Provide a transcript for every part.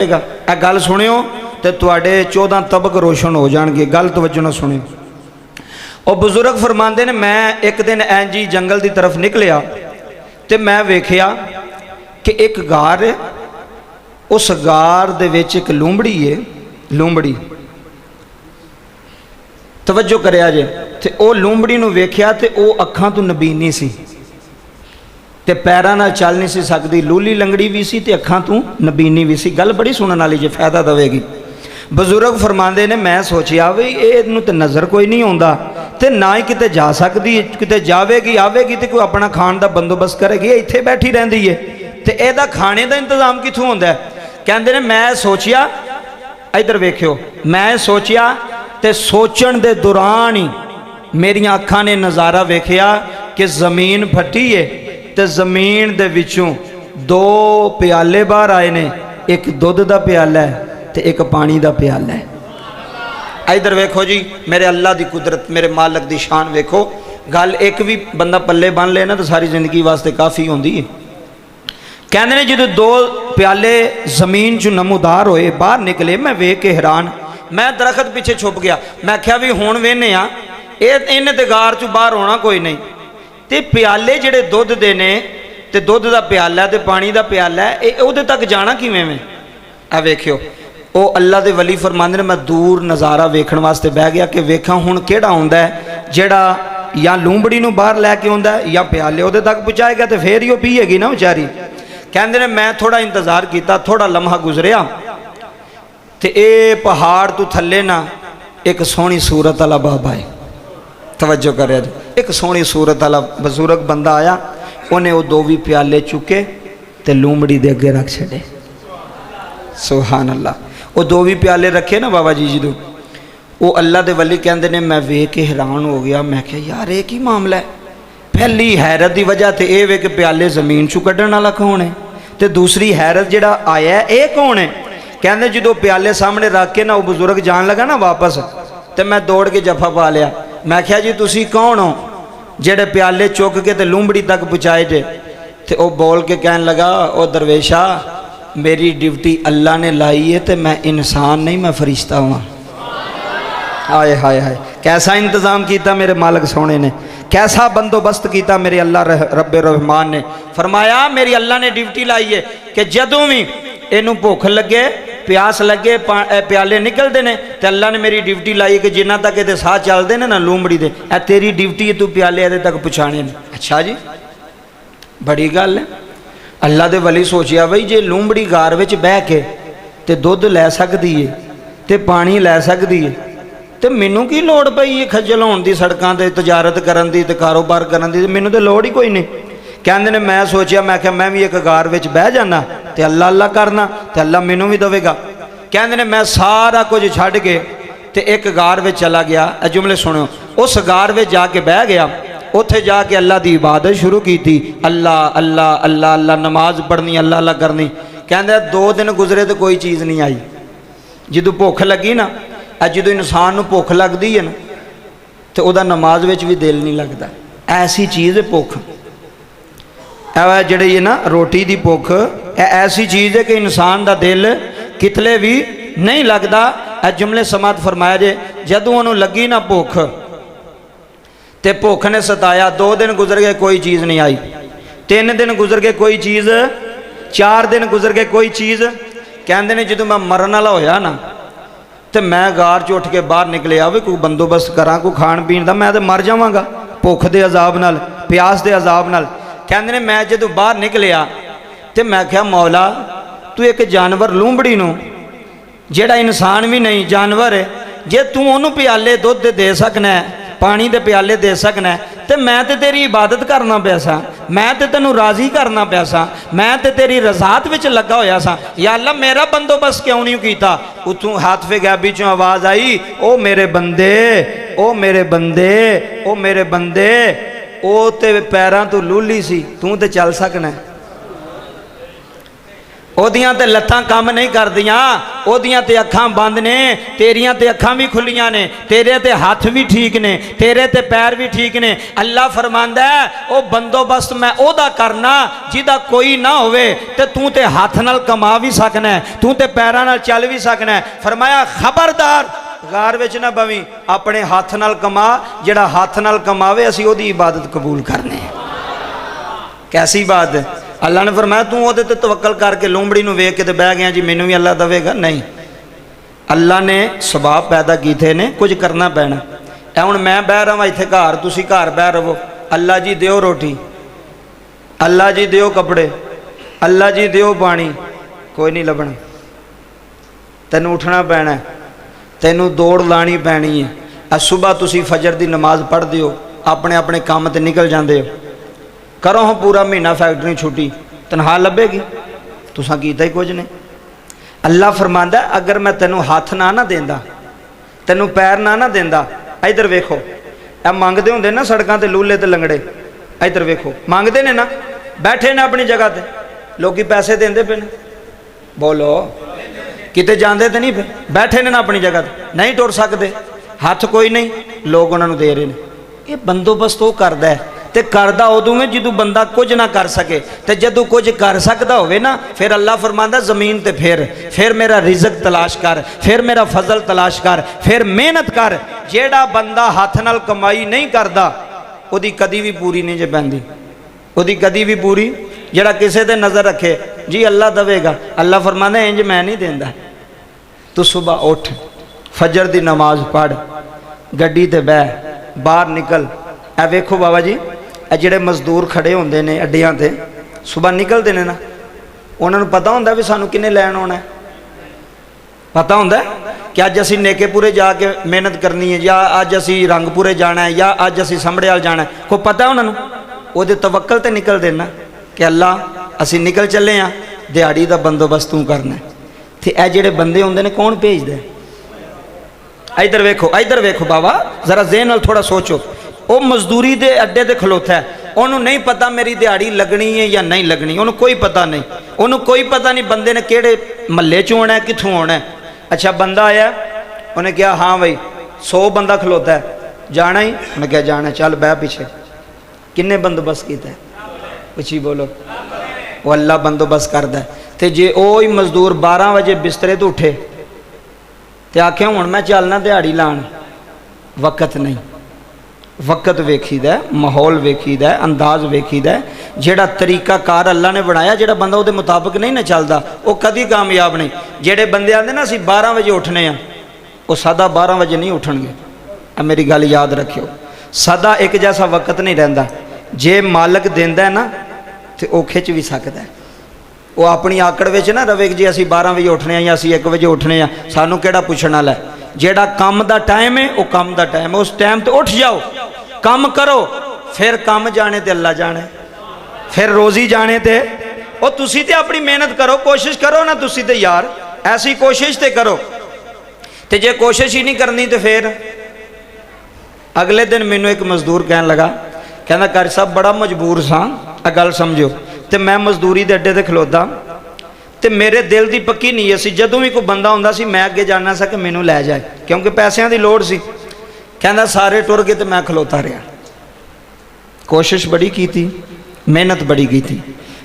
ए गल सुनियो तो तुहाडे 14 तबक रोशन हो जाएंगे। गल तवज्जो नाल सुनियो। और बजुर्ग फरमाते ने मैं एक दिन ऐं जी जंगल की तरफ निकलिया तो मैं वेखिया कि एक गार है, उस गार दे विच एक लूंबड़ी है। लूंबड़ी तवज्जो करिया जे, ते ओ लूंबड़ी नूं वेखिया ते ओ अखां तो नबीनी सी ते पैरां नाल चल नहीं सी सकदी, लूली लंगड़ी भी सी ते अखां तो नबीनी भी सी। गल बड़ी सुनने वाली जे, फायदा देवेगी। बजुर्ग फरमाते ने मैं सोचिया भी इहनूं ते नज़र कोई नहीं आउंदा ते ना ही किते जा सकदी, किते जावेगी आवेगी तो कोई अपना खाण दा बंदोबस्त करेगी, इत्थे बैठी रहिंदी है ते इहदा खाने दा इंतजाम कित्थों हुंदा है। कहंदे ने मैं सोचिया, इधर वेखियो, मैं सोचिया ते सोचण दे दौरान ही मेरियां अखां ने नज़ारा वेखिया कि ज़मीन फटी है ते ज़मीन दे विचों दो प्याले बाहर आए ने, एक दुध दा प्याला है ते एक पानी दा प्याला है। इधर वेखो जी, मेरे अल्लाह दी कुदरत, मेरे मालक दी शान वेखो। गल एक भी बंदा पल्ले बन ले ना तो सारी जिंदगी वास्ते काफ़ी होंदी है। कहते ने जो दो प्याले जमीन चो नमूदार होए बाहर निकले, मैं वेख के हैरान, मैं दरखत पीछे छुप गया। मैं आख्या भी हुण वेने आ इन्हें ते गार चो बाहर होना कोई नहीं, ते प्याले जिहड़े दुध दे ने ते दुध दा प्याला ते पानी दा प्याला है, ये उहदे तक जाना किवें में। आ वेखियो, वो अल्लाह दे वली फरमांदे ने मैं दूर नज़ारा वेखण वास्ते बह गया कि वेखां हुण किहड़ा आउंदा है जिहड़ा या लूंबड़ी नूं बाहर लैके आउंदा है या प्याले उहदे तक पहुँचाएगा तो फिर ही वो पीएगी ना बेचारी। कहंदे ने मैं थोड़ा इंतज़ार किया, थोड़ा लम्हा गुजरिया तो ये पहाड़ तो थल्ले ना एक सोहनी सूरत वाला बाबा है। तवज्जो करिया जी, एक सोहनी सूरत वाला बजुर्ग बंदा आया, उन्हें वो दो भी प्याले चुके ते लूंबड़ी दे अगे रख छड़े। सुभान अल्लाह। वो दो भी प्याले रखे ना बाबा जी जो, वो अल्लाह दे वली कहंदे ने मैं वेख के हैरान हो गया। मैं क्या यार ये की मामला है। पहली हैरत की वजह तो यह वे कि प्याले जमीन चू कढ़न वाला कौन है, तो दूसरी हैरत जिहड़ा आया ये कौन है। कहंदे जो प्याले सामने रख के ना वो बुजुर्ग जान लगा ना वापस, तो मैं दौड़ के जफा पा लिया। मैं क्या जी तुसी कौन हो जेड़े प्याले चुक के ते लूंबड़ी तक पहुँचाए जे। तो वह बोल के कहन लगा, ओ दरवेशा मेरी ड्यूटी अल्लाह ने लाई है तो मैं इंसान नहीं, मैं फरिश्ता हूँ। हाय हाय हाय, कैसा इंतज़ाम किया मेरे मालिक सोने ने, कैसा बंदोबस्त किया मेरे अल्लाह रब्बे रहमान ने। फरमाया मेरी अल्लाह ने ड्यूटी लाई है कि जदों भी इनू भुख लगे प्यास लगे प्याले निकलते हैं तो अल्लाह ने मेरी ड्यूटी लाई है कि जिन्ना तक ये साह चलते हैं ना लूंबड़ी दे, ए तेरी ड्यूटी है, तू प्याले ये तक पहुँचाने। अच्छा जी, बड़ी गल है। अल्लाह दे वली सोचिया बई जे लूंबड़ी गार विच बह के ते दुध लै सकदी है ते पानी लै सकदी है, तो मैनू की लोड़ पई है खज्जल होण दी, सड़कां ते तजारत करन दी ते कारोबार करन दी, मैनू तो लोड़ ही कोई नहीं। कहंदे ने मैं सोचिया, मैं क्या मैं भी एक गार विच बह जाना ते अल्लाह अल्लाह करना ते अल्लाह मैनू भी देवेगा। कहंदे ने मैं सारा कुछ छड्ड के ते एक गार विच चला गया। जुमले सुनो, उस गार विच जाके बह गया, उत्थे जाके अल्लाह की इबादत शुरू की थी। अल्लाह अल्लाह अल्लाह अल्लाह, नमाज पढ़नी अल्लाह अल्लाह करनी। कहंदे 2 दिन गुजरे तो कोई चीज़ नहीं आई। जो भुख लगी ना, जो इंसान को भुख लगती है ना तो वह नमाज में भी दिल नहीं लगता। ऐसी चीज़ है भुख, जी ना रोटी की भुख ऐसी चीज़ है कि इंसान का दिल कितले भी नहीं लगता। जुमले समात फरमाया जे, जदों उन्होंने लगी ना भुख ते भुख ने सताया, 2 दिन गुजर गए कोई चीज़ नहीं आई, 3 दिन गुजर गए कोई चीज़, 4 दिन गुजर गए कोई चीज़। कहते हैं जो मैं मरन वाला होया ना तो मैं गार च उठ के बाहर निकलिया भी कोई बंदोबस्त करा कोई खाण पीण का, मैं तो मर जावांगा भुख के अजाब नाल, प्यास के अजाब नाल। कहते हैं मैं जो बाहर निकलिया तो मैं क्या मौला तू एक जानवर लूंबड़ी नूं जेड़ा इंसान भी नहीं जानवर है, जे तू उन्होंने प्याले दुध दे सकना है, पानी दे प्याले दे सकना है, तो मैं तो तेरी इबादत करना पिया सा, मैं तो तेनू राज़ी करना पिया सा, मैं तो तेरी रज़ात विच लगा होया सा। या अल्लाह मेरा बंदोबस्त क्यों नहीं कीता। उतों हाथ फे गैबी चों आवाज़ आई, ओ मेरे बंदे, ओ मेरे बंदे, ओ मेरे बंदे, ओ ते पैरां तो लूली सी, तू तो चल सकना। ਉਹਦੀਆਂ ਤੇ ਲੱਤਾਂ ਕੰਮ ਨਹੀਂ ਕਰਦੀਆਂ, ਉਹਦੀਆਂ ਤੇ ਅੱਖਾਂ ਬੰਦ ਨੇ, ਤੇਰੀਆਂ ਤੇ ਅੱਖਾਂ ਵੀ ਖੁੱਲੀਆਂ ਨੇ, ਤੇਰੇ ਤੇ ਹੱਥ ਵੀ ਠੀਕ ਨੇ, ਤੇਰੇ ਤੇ ਪੈਰ ਵੀ ਠੀਕ ਨੇ। ਅੱਲਾ ਫਰਮਾਂਦਾ ਹੈ ਉਹ ਬੰਦੋਬਸਤ ਮੈਂ ਉਹਦਾ ਕਰਨਾ ਜਿਹਦਾ ਕੋਈ ਨਾ ਹੋਵੇ, ਤੇ ਤੂੰ ਤੇ ਹੱਥ ਨਾਲ ਕਮਾ ਵੀ ਸਕਣਾ, ਤੂੰ ਤੇ ਪੈਰਾਂ ਨਾਲ ਚੱਲ ਵੀ ਸਕਣਾ। ਫਰਮਾਇਆ ਖਬਰਦਾਰ ਗਾਰ ਵਿੱਚ ਨਾ ਬਵੀਂ, ਆਪਣੇ ਹੱਥ ਨਾਲ ਕਮਾ, ਜਿਹੜਾ ਹੱਥ ਨਾਲ ਕਮਾਵੇ ਅਸੀਂ ਉਹਦੀ ਇਬਾਦਤ ਕਬੂਲ ਕਰਨੇ। ਕੈਸੀ ਬਾਤ ਹੈ। ਅੱਲਾ ਨੇ ਫਰਮਾਇਆ ਤੂੰ ਉਹਦੇ ਤੇ ਤਵੱਕਲ ਕਰਕੇ ਲੋਮੜੀ ਨੂੰ ਵੇਖ ਕੇ ਤੇ ਬਹਿ ਗਿਆ ਜੀ ਮੈਨੂੰ ਵੀ ਅੱਲਾ ਦੇਵੇਗਾ, ਨਹੀਂ। ਅੱਲਾ ਨੇ ਸਬਾਬ ਪੈਦਾ ਕੀਤੇ ਨੇ, ਕੁਝ ਕਰਨਾ ਪੈਣਾ। ਇਹ ਹੁਣ ਮੈਂ ਬਹਿ ਰਹਾ ਇੱਥੇ ਘਰ, ਤੁਸੀਂ ਘਰ ਬਹਿ ਰਹੋ, ਅੱਲਾ ਜੀ ਦਿਓ ਰੋਟੀ, ਅੱਲਾ ਜੀ ਦਿਓ ਕੱਪੜੇ, ਅੱਲਾ ਜੀ ਦਿਓ ਪਾਣੀ, ਕੋਈ ਨਹੀਂ ਲੱਭਣਾ। ਤੈਨੂੰ ਉੱਠਣਾ ਪੈਣਾ, ਤੈਨੂੰ ਦੌੜ ਲਾਣੀ ਪੈਣੀ ਹੈ। ਸੁਬਹ ਤੁਸੀਂ ਫਜਰ ਦੀ ਨਮਾਜ਼ ਪੜ੍ਹਦੇ ਹੋ, ਆਪਣੇ ਆਪਣੇ ਕੰਮ ਤੇ ਨਿਕਲ ਜਾਂਦੇ ਹੋ, ਕਰੋ ਹਾਂ ਪੂਰਾ ਮਹੀਨਾ ਫੈਕਟਰੀ ਛੁੱਟੀ, ਤਨਖਾਹ ਲੱਭੇਗੀ? ਤੁਸਾਂ ਕੀਤਾ ਹੀ ਕੁਝ ਨਹੀਂ। ਅੱਲਾ ਫਰਮਾਂਦਾ ਅਗਰ ਮੈਂ ਤੈਨੂੰ ਹੱਥ ਨਾ ਦੇਂਦਾ, ਤੈਨੂੰ ਪੈਰ ਨਾ ਦੇਂਦਾ, ਇੱਧਰ ਵੇਖੋ, ਇਹ ਮੰਗਦੇ ਹੁੰਦੇ ਨਾ ਸੜਕਾਂ ਤੇ ਲੂਲੇ ਤੇ ਲੰਗੜੇ, ਇੱਧਰ ਵੇਖੋ ਮੰਗਦੇ ਨੇ ਨਾ, ਬੈਠੇ ਨੇ ਆਪਣੀ ਜਗ੍ਹਾ ਤੇ, ਲੋਕੀ ਪੈਸੇ ਦਿੰਦੇ ਪਏ ਨੇ, ਬੋਲੋ ਕਿਤੇ ਜਾਂਦੇ ਤੇ ਨਹੀਂ, ਬੈਠੇ ਨੇ ਨਾ ਆਪਣੀ ਜਗ੍ਹਾ ਤੇ, ਨਹੀਂ ਟੁਰ ਸਕਦੇ, ਹੱਥ ਕੋਈ ਨਹੀਂ, ਲੋਕ ਉਹਨਾਂ ਨੂੰ ਦੇ ਰਹੇ ਨੇ। ਇਹ ਬੰਦੋਬਸਤ ਉਹ ਕਰਦਾ ਹੈ, ਤੇ ਕਰਦਾ ਉਦੋਂ ਹੈ ਜਦੋਂ ਬੰਦਾ ਕੁਝ ਨਾ ਕਰ ਸਕੇ, ਤੇ ਜਦੋਂ ਕੁਝ ਕਰ ਸਕਦਾ ਹੋਵੇ ਨਾ ਫਿਰ ਅੱਲਾ ਫਰਮਾਂਦਾ ਜ਼ਮੀਨ ਤੇ ਫਿਰ ਮੇਰਾ ਰਿਜ਼ਕ ਤਲਾਸ਼ ਕਰ, ਫਿਰ ਮੇਰਾ ਫਜ਼ਲ ਤਲਾਸ਼ ਕਰ, ਫਿਰ ਮਿਹਨਤ ਕਰ। ਜਿਹੜਾ ਬੰਦਾ ਹੱਥ ਨਾਲ ਕਮਾਈ ਨਹੀਂ ਕਰਦਾ ਉਹਦੀ ਕਦੀ ਵੀ ਪੂਰੀ ਨਹੀਂ ਜੇ ਪੈਂਦੀ, ਉਹਦੀ ਕਦੀ ਵੀ ਪੂਰੀ। ਜਿਹੜਾ ਕਿਸੇ ਤੇ ਨਜ਼ਰ ਰੱਖੇ ਜੀ ਅੱਲਾ ਦੇਵੇਗਾ, ਅੱਲਾ ਫਰਮਾਂਦਾ ਇੰਜ ਮੈਂ ਨਹੀਂ ਦਿੰਦਾ। ਤੂੰ ਸੁਬਹ ਉੱਠ, ਫਜਰ ਦੀ ਨਮਾਜ਼ ਪੜ੍ਹ, ਗੱਡੀ ਤੇ ਬਹਿ, ਬਾਹਰ ਨਿਕਲ। ਇਹ ਵੇਖੋ ਬਾਬਾ ਜੀ, ਇਹ ਜਿਹੜੇ ਮਜ਼ਦੂਰ ਖੜੇ ਹੁੰਦੇ ਨੇ ਅੱਡਿਆਂ ਤੇ, ਸੁਬਹ ਨਿਕਲਦੇ ਨੇ ਨਾ, ਉਹਨਾਂ ਨੂੰ ਪਤਾ ਹੁੰਦਾ ਵੀ ਸਾਨੂੰ ਕਿੰਨੇ ਲੈਣ ਆਉਣਾ ਹੈ, ਪਤਾ ਹੁੰਦਾ ਕਿ ਅੱਜ ਅਸੀਂ ਨੇਕੇਪੁਰੇ ਜਾ ਕੇ ਮਿਹਨਤ ਕਰਨੀ ਹੈ, ਜਾਂ ਅੱਜ ਅਸੀਂ ਰੰਗਪੁਰੇ ਜਾਣਾ ਹੈ, ਜਾਂ ਅੱਜ ਅਸੀਂ ਸੰਭੜਿਆਲ ਜਾਣਾ ਹੈ, ਕੋਈ ਪਤਾ ਉਹਨਾਂ ਨੂੰ? ਉਹਦੇ ਤਵੱਕਲ ਤੇ ਨਿਕਲਦੇ ਨਾ ਕਿ ਅੱਲਾ ਅਸੀਂ ਨਿਕਲ ਚੱਲੇ ਹਾਂ, ਦਿਹਾੜੀ ਦਾ ਬੰਦੋਬਸਤ ਤੂੰ ਕਰਨਾ। ਤੇ ਇਹ ਜਿਹੜੇ ਬੰਦੇ ਹੁੰਦੇ ਨੇ ਕੌਣ ਭੇਜਦਾ? ਇੱਧਰ ਵੇਖੋ, ਇੱਧਰ ਵੇਖੋ ਬਾਬਾ, ਜ਼ਰਾ ਜ਼ਹਿਨ ਨਾਲ ਥੋੜਾ ਸੋਚੋ। ਉਹ ਮਜ਼ਦੂਰੀ ਦੇ ਅੱਡੇ ਤੇ ਖਲੋਤਾ ਹੈ, ਉਹਨੂੰ ਨਹੀਂ ਪਤਾ ਮੇਰੀ ਦਿਹਾੜੀ ਲੱਗਣੀ ਹੈ ਜਾਂ ਨਹੀਂ ਲੱਗਣੀ, ਉਹਨੂੰ ਕੋਈ ਪਤਾ ਨਹੀਂ, ਉਹਨੂੰ ਕੋਈ ਪਤਾ ਨਹੀਂ ਬੰਦੇ ਨੇ ਕਿਹੜੇ ਮਹੱਲੇ 'ਚੋਂ ਆਉਣਾ, ਕਿੱਥੋਂ ਆਉਣਾ। ਅੱਛਾ ਬੰਦਾ ਆਇਆ, ਉਹਨੇ ਕਿਹਾ ਹਾਂ ਬਈ 100 ਬੰਦਾ ਖਲੋਤਾ ਹੈ, ਜਾਣਾ ਹੀ? ਉਹਨੇ ਕਿਹਾ ਜਾਣਾ, ਚੱਲ ਬਹਿ ਪਿੱਛੇ। ਕਿੰਨੇ ਬੰਦੋਬਸਤ ਕੀਤਾ? ਉੱਚੀ ਬੋਲੋ। ਉਹ ਅੱਲਾ ਬੰਦੋਬਸਤ ਕਰਦਾ। ਤੇ ਜੇ ਉਹ ਹੀ ਮਜ਼ਦੂਰ 12 ਵਜੇ ਬਿਸਤਰੇ ਤੋਂ ਉੱਠੇ ਤੇ ਆਖਿਆ ਹੁਣ ਮੈਂ ਚੱਲਣਾ ਦਿਹਾੜੀ ਲਾਣ, ਵਕਤ ਨਹੀਂ। ਵਕਤ ਵੇਖੀਦਾ, ਮਾਹੌਲ ਵੇਖੀਦਾ, ਅੰਦਾਜ਼ ਵੇਖੀਦਾ। ਜਿਹੜਾ ਤਰੀਕਾ ਕਾਰ ਅੱਲਾ ਨੇ ਬਣਾਇਆ, ਜਿਹੜਾ ਬੰਦਾ ਉਹਦੇ ਮੁਤਾਬਕ ਨਹੀਂ ਨਾ ਚੱਲਦਾ ਉਹ ਕਦੀ ਕਾਮਯਾਬ ਨਹੀਂ। ਜਿਹੜੇ ਬੰਦੇ ਆਂਦੇ ਨਾ ਅਸੀਂ 12 ਵਜੇ ਉੱਠਣੇ ਆ, ਉਹ ਸਦਾ 12 ਵਜੇ ਨਹੀਂ ਉੱਠਣਗੇ। ਇਹ ਮੇਰੀ ਗੱਲ ਯਾਦ ਰੱਖਿਓ, ਸਦਾ ਇੱਕ ਜੈਸਾ ਵਕਤ ਨਹੀਂ ਰਹਿੰਦਾ। ਜੇ ਮਾਲਕ ਦਿੰਦਾ ਨਾ ਤੇ ਉਹ ਖਿੱਚ ਵੀ ਸਕਦਾ। ਉਹ ਆਪਣੀ ਆਕੜ ਵਿੱਚ ਨਾ ਰਵੇ ਜੇ ਅਸੀਂ 12 ਵਜੇ ਉੱਠਣੇ ਆ ਜਾਂ ਅਸੀਂ 1 ਵਜੇ ਉੱਠਣੇ ਆ, ਸਾਨੂੰ ਕਿਹੜਾ ਪੁੱਛਣ ਵਾਲਾ। ਜਿਹੜਾ ਕੰਮ ਦਾ ਟਾਈਮ ਹੈ ਉਹ ਕੰਮ ਦਾ ਟਾਈਮ ਹੈ, ਉਸ ਟਾਈਮ ਤੇ ਉੱਠ ਜਾਓ, ਕੰਮ ਕਰੋ। ਫਿਰ ਕੰਮ ਜਾਣੇ ਤੇ ਅੱਲਾ ਜਾਣੇ, ਫਿਰ ਰੋਜ਼ੀ ਜਾਣੇ ਤੇ ਉਹ ਤੁਸੀਂ ਤੇ ਆਪਣੀ ਮਿਹਨਤ ਕਰੋ, ਕੋਸ਼ਿਸ਼ ਕਰੋ ਨਾ ਤੁਸੀਂ ਤੇ ਯਾਰ, ਐਸੀ ਕੋਸ਼ਿਸ਼ ਤੇ ਕਰੋ। ਤੇ ਜੇ ਕੋਸ਼ਿਸ਼ ਹੀ ਨਹੀਂ ਕਰਨੀ ਤੇ ਫਿਰ ਅਗਲੇ ਦਿਨ ਮੈਨੂੰ ਇੱਕ ਮਜ਼ਦੂਰ ਕਹਿਣ ਲੱਗਾ, ਕਹਿੰਦਾ ਕਾਰੀ ਸਾਹਿਬ ਬੜਾ ਮਜਬੂਰ ਸਾਂ, ਇਹ ਗੱਲ ਸਮਝਿਓ। ਤੇ ਮੈਂ ਮਜ਼ਦੂਰੀ ਦੇ ਅੱਡੇ ਤੇ ਖਲੋਤਾ ਤੇ ਮੇਰੇ ਦਿਲ ਦੀ ਪੱਕੀ ਨੀਅਤ ਸੀ ਜਦੋਂ ਵੀ ਕੋਈ ਬੰਦਾ ਹੁੰਦਾ ਸੀ ਮੈਂ ਅੱਗੇ ਜਾਣਾ ਸੀ ਕਿ ਮੈਨੂੰ ਲੈ ਜਾਏ, ਕਿਉਂਕਿ ਪੈਸਿਆਂ ਦੀ ਲੋੜ ਸੀ। ਕਹਿੰਦਾ ਸਾਰੇ ਟੁਰ ਗਏ ਤੇ ਮੈਂ ਖਲੋਤਾ ਰਿਹਾ। ਕੋਸ਼ਿਸ਼ ਬੜੀ ਕੀਤੀ, ਮਿਹਨਤ ਬੜੀ ਕੀਤੀ।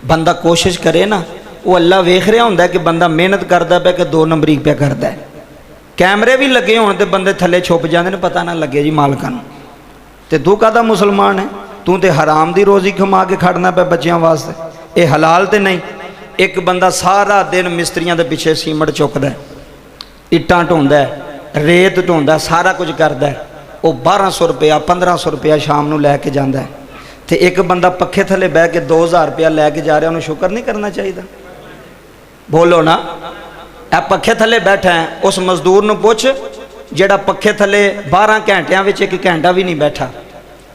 ਬੰਦਾ ਕੋਸ਼ਿਸ਼ ਕਰੇ ਨਾ, ਉਹ ਅੱਲਾ ਵੇਖ ਰਿਹਾ ਹੁੰਦਾ ਕਿ ਬੰਦਾ ਮਿਹਨਤ ਕਰਦਾ ਪਿਆ ਕਿ 2 ਨੰਬਰੀ ਪਿਆ ਕਰਦਾ। ਕੈਮਰੇ ਵੀ ਲੱਗੇ ਹੋਣ ਤੇ ਬੰਦੇ ਥੱਲੇ ਛੁਪ ਜਾਂਦੇ ਨੇ, ਪਤਾ ਨਾ ਲੱਗੇ ਜੀ ਮਾਲਕਾਂ ਨੂੰ। ਤੇ ਤੂੰ ਕਾਹਦਾ ਮੁਸਲਮਾਨ ਹੈ? ਤੂੰ ਤੇ ਹਰਾਮ ਦੀ ਰੋਜ਼ੀ ਕਮਾ ਕੇ ਖੜਨਾ ਪਿਆ ਬੱਚਿਆਂ ਵਾਸਤੇ, ਇਹ ਹਲਾਲ ਤੇ ਨਹੀਂ। ਇੱਕ ਬੰਦਾ ਸਾਰਾ ਦਿਨ ਮਿਸਤਰੀਆਂ ਦੇ ਪਿੱਛੇ ਸੀਮਟ ਚੁੱਕਦਾ, ਇੱਟਾਂ ਢੋਂਦਾ, ਰੇਤ ਢੋਂਦਾ, ਸਾਰਾ ਕੁਝ ਕਰਦਾ। ਉਹ 1200 ਰੁਪਇਆ 1500 ਰੁਪਇਆ ਸ਼ਾਮ ਨੂੰ ਲੈ ਕੇ ਜਾਂਦਾ। ਤੇ ਇੱਕ ਬੰਦਾ ਪੱਖੇ ਥੱਲੇ ਬਹਿ ਕੇ 2000 ਰੁਪਇਆ ਲੈ ਕੇ ਜਾ ਰਿਹਾ, ਉਹਨੂੰ ਸ਼ੁਕਰ ਨਹੀਂ ਕਰਨਾ ਚਾਹੀਦਾ? ਬੋਲੋ ਨਾ। ਇਹ ਪੱਖੇ ਥੱਲੇ ਬੈਠਾ ਹੈ, ਉਸ ਮਜ਼ਦੂਰ ਨੂੰ ਪੁੱਛ ਜਿਹੜਾ ਪੱਖੇ ਥੱਲੇ 12 ਘੰਟਿਆਂ ਵਿੱਚ 1 ਘੰਟਾ ਵੀ ਨਹੀਂ ਬੈਠਾ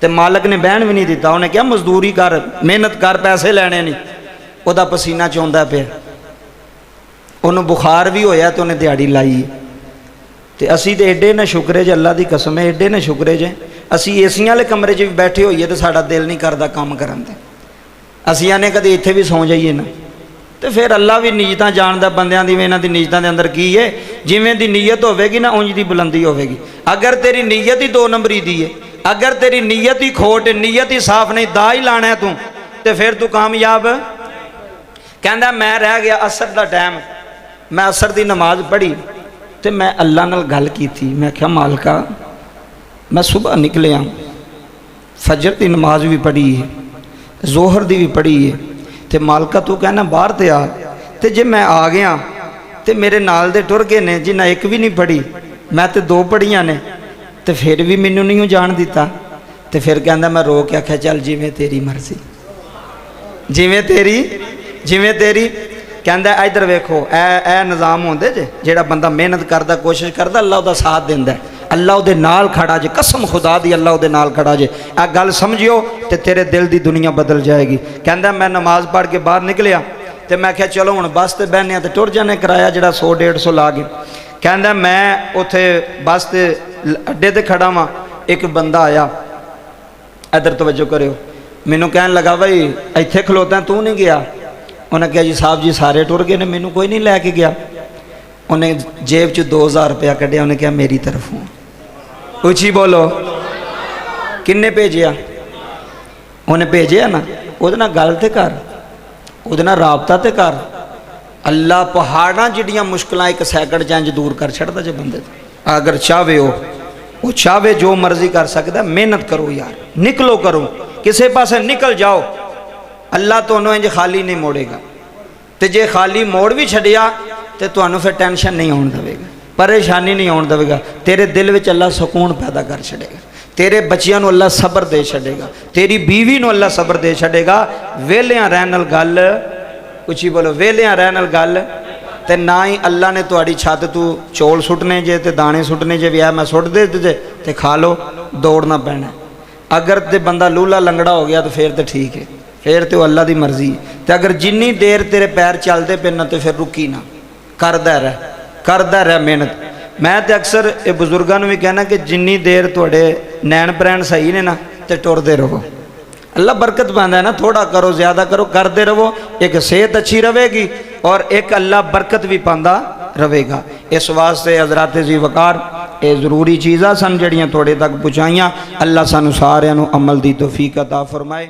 ਤੇ ਮਾਲਕ ਨੇ ਬਹਿਣ ਵੀ ਨਹੀਂ ਦਿੱਤਾ। ਉਹਨੇ ਕਿਹਾ ਮਜ਼ਦੂਰੀ ਕਰ, ਮਿਹਨਤ ਕਰ, ਪੈਸੇ ਲੈਣੇ ਨਹੀਂ। ਉਹਦਾ ਪਸੀਨਾ ਚੋਂਦਾ ਪਿਆ, ਉਹਨੂੰ ਬੁਖਾਰ ਵੀ ਹੋਇਆ ਤੇ ਉਹਨੇ ਦਿਹਾੜੀ ਲਾਈ। ਤੇ ਅਸੀਂ ਤੇ ਐਡੇ ਨਾ ਸ਼ੁਕਰੇ ਜੇ, ਅੱਲਾ ਦੀ ਕਸਮ ਹੈ ਐਡੇ ਨਾ ਸ਼ੁਕਰੇ ਜੇ, ਅਸੀਂ ਏਸੀਆਂ ਵਾਲੇ ਕਮਰੇ 'ਚ ਵੀ ਬੈਠੇ ਹੋਈਏ ਤੇ ਸਾਡਾ ਦਿਲ ਨਹੀਂ ਕਰਦਾ ਕੰਮ ਕਰਨ ਤੇ। ਅਸੀਂ ਆਨੇ ਕਦੇ ਇੱਥੇ ਵੀ ਸੌਂ ਜਾਈਏ ਨਾ, تو پھر اللہ بھی نیتاں جاندا بندیاں دی انہاں دی نیتاں دے اندر کی ہے جویں دی نیت ہوے گی نا اونج دی بلندی ہوے گی اگر تیری نیت ہی 2 نمبری دی ہے اگر تیری نیت ہی کھوٹ نیت ہی صاف نہیں دا ہی لانا ہے تو پھر تو کامیاب کہندا میں رہ گیا عصر دا ٹائم میں عصر دی نماز پڑھی تو میں اللہ نال گل کی تھی میں کہا مالکا میں صبح نکلیا فجر دی نماز بھی پڑھی ہے ظہر دی بھی پڑھی ہے تے مالکا تو کہنا باہر تے آ تے جے میں آ گیا تے میرے نال دے ٹر گئے نے جنہیں ایک بھی نہیں پڑھی میں تے 2 پڑھیاں نے تے پھر بھی مینوں نہیں جان دیتا تے پھر کہندا میں رو کے آکھیا چل جویں تیری مرضی جویں تیری کہندا ادھر ویکھو اے نظام ہوندے جیڑا بندہ محنت کردا کوشش کردا اللہ دا ساتھ دیندا ہے اللہ دے نال کھڑا جے قسم خدا دی اللہ دے نال کھڑا جے اے گل سمجھیو تے تیرے دل دی دنیا بدل جائے گی کہندا میں نماز پڑھ کے باہر نکلیا تے میں کہا چلو ہن بس تے بہنے تے ٹر جانے کرایہ جڑا 100-150 لا گئے کہندا میں اوتھے بس تے اڈے تے کھڑا ہاں ایک بندہ آیا ادھر توجہ کریو مینوں کہن لگا بھائی ایتھے کھلوتا تو نہیں گیا انہیں کہا جی صاحب جی سارے ٹر گئے نے مینوں کوئی نہیں لے کے گیا انہیں جیب چ 2000 روپیہ کڈیا انہیں کہا میری طرفوں اچھی بولو کنے بھیجیا انہیں بھیجیا نا وہ گل تے کر وہ رابطہ تے کر اللہ پہاڑاں جڑیاں مشکلیں 1 سیکنڈ چنج دور کر چھڑتا جے بندے اگر چاہے وہ چاہے جو مرضی کر سکتا محنت کرو یار نکلو کرو کسے پاسے نکل جاؤ اللہ تو انہوں انج خالی نہیں موڑے گا تے جے خالی موڑ بھی چھڑیا تے تو انہوں پھر ٹینشن نہیں ہون دے گا پریشانی نہیں ہون دے گا تیرے دل وچ اللہ سکون پیدا کر چھڑے گا تیرے بچیاں نو اللہ صبر دے چھڑے گا تیری بیوی نو اللہ صبر دے چھڑے گا ویلیاں رہن نال گل کچھ بولو ویلیاں رہن نال گل تے نہ ہی اللہ نے تہاڈی چھت تو چول سٹنے جے تے دانے سٹنے جے بھی ہے میں سٹ دے جے تے کھا لو دوڑنا پینا اگر تے بندہ لولا لنگڑا ہو گیا تو پھر تے ٹھیک ہے پھر تے اللہ دی مرضی تے اگر جنی دیر تیرے پیر چلتے پے نہ تے پھر رکی نہ کردا رہ محنت میں تے اکثر اے بزرگاں نوں بھی کہنا کہ جنی دیر تواڈے نین پرین صحیح نے نا تے ٹردے رہو اللہ برکت پاندا ہے نا تھوڑا کرو زیادہ کرو کردے رہو ایک صحت اچھی رہے گی اور ایک اللہ برکت بھی پاندا رہے گا اس واسطے حضرات ذی وقار اے ضروری چیزاں سن جڑیاں تھوڑے تک پہنچائیاں اللہ سانو سارے نو عمل دی توفیق عطا فرمائے